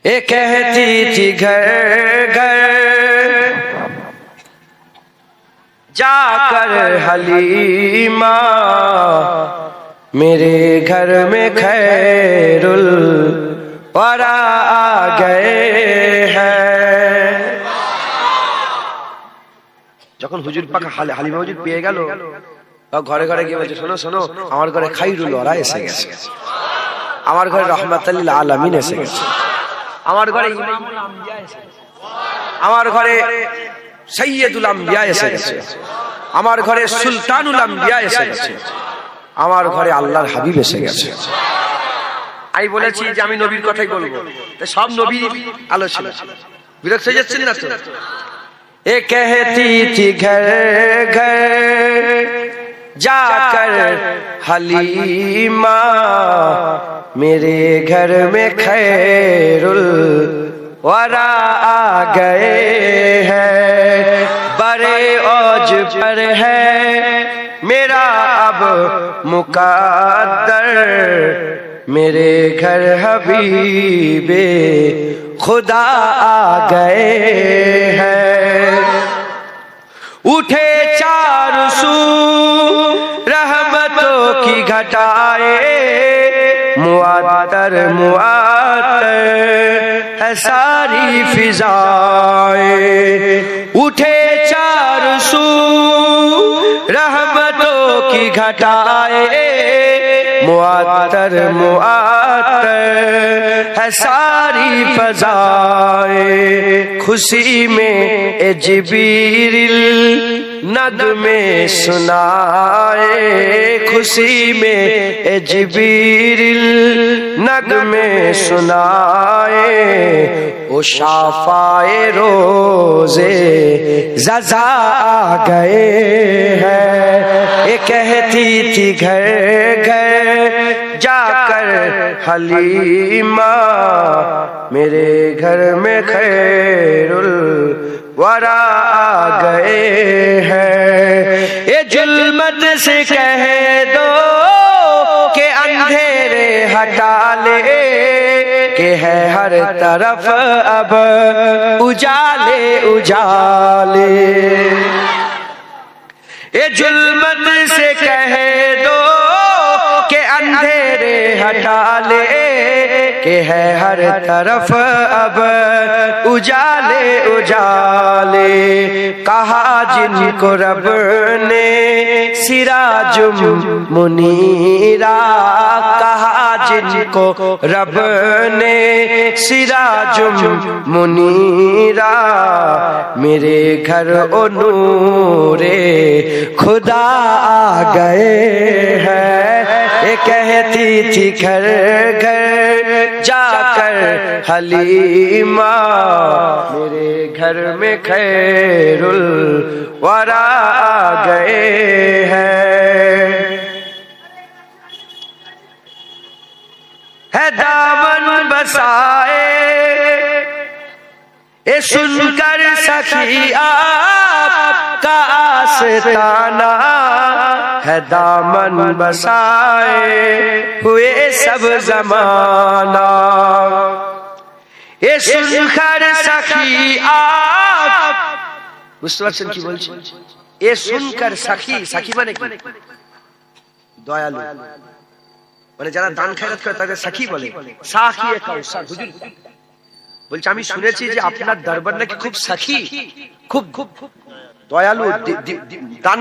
یہ کہتی تھی گھر گھر جا کر حلیمہ میرے گھر میں خیر الورا آ گئے ہیں۔ যখন হুজুর পাক হালিমা হুজুর পেয়ে গেল, ঘরে ঘরে গিয়ে বলছে, শোনো শোনো, আমার ঘরে খাইরুল ওয়ারা এসে গেছে, আমার ঘরে রহমাতুল লিল আলামিন এসে গেছে, আমার ঘরে ইমামুল আম্বিয়া এসে গেছে, আমার ঘরে সৈয়দুল আম্বিয়া এসে গেছে, আমার ঘরে সুলতানুল আম্বিয়া এসে গেছে, আমার ঘরে আল্লাহর হাবিব এসে গেছে। আমি বলেছি যে আমি নবীর কথাই বলবো, সব নবীর আলোচনা। বিরক্ত হয়ে যাচ্ছেন না তো? এ কহতি থি ঘর ঘর جا کر حلیمہ میرے گھر میں خیر الورا آ گئے ہیں، بڑے اوج پر ہے میرا اب مقدر، میرے گھر حبیب خدا آ گئے ہیں۔ اٹھے چار سو رحمتوں کی گھٹائے، معطر معطر ہے ساری فضائیں، اٹھے چار سو رحمتوں کی گھٹائے، معطر معطر ہے ساری فضائیں، خوشی میں اے جبریل نغمے سنائے، خوشی میں اے جبریل نغمے سنائے، وہ شافائے روزے ززا آ گئے ہیں۔ یہ کہتی تھی گھر گھر جا کر حلیمہ میرے گھر میں خیر الورا آ گئے ہیں۔ یہ ظلمت سے کہہ دو کہ اندھیرے ہٹا لے، کہ ہے ہر طرف اب اجالے اجالے، یہ ظلمت سے کہہ دو کہ اندھیرے ہٹا لے، کہ ہے ہر طرف اب اجالے اجالے، کہا جن کو رب نے سراج منیرا، کہا جن کو رب نے سراج منیرا، میرے گھر او نور خدا آ گئے ہیں۔ یہ کہتی تھی گھر گھر جا کر حلیمہ میرے گھر میں خیر الورا آ گئے ہیں۔ ہے دامن بسائے اے سن کر سخی آپ کا آستانہ، ہے دامن بسائے ہوئے سب زمانہ، یہ سن کر سخی آپ বুঝতে পারছেন কি বলছি? এ শুনকার সাখী, সাখী মানে কি? দয়ালু, মানে যারা দান খয়রাত করে তাকে সাখী বলে। সাখী কাউসার হুজুর বলছে আমি শুনেছি যে আপনার দরবার নাকি খুব সাখী, খুব খুব দয়ালু, দান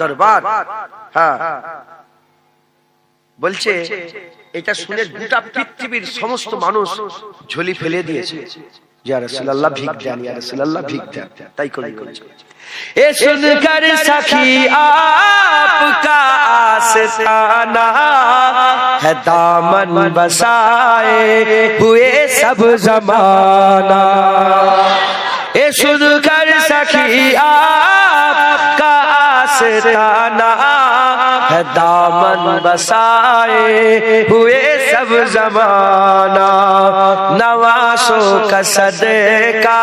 দরবার। হ্যাঁ, বলছে এটা শুনে গোটা পৃথিবীর সমস্ত মানুষ ঝুলি ফেলে দিয়েছে, یا رسول اللہ بھیک دیں، یا رسول اللہ بھیک دیں، تائی کوئی کچھ۔ اے سن کر سخی آپ کا آستانہ، ہے دامن بسائے ہوئے سب زمانہ، اے سن کر سخی آپ کا آستانہ، ہے دامن بسائے ہوئے سب زمانہ، نوازوں کا صدقہ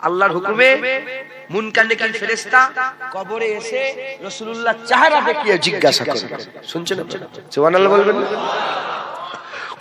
আল্লাহর হুকুমে মুনকার নেকির ফেরেশতা কবরে এসে রাসূলুল্লাহ চেহারা দেখিয়ে জিজ্ঞাসা করবে শুনছেন সুবহানাল্লাহ বলবেন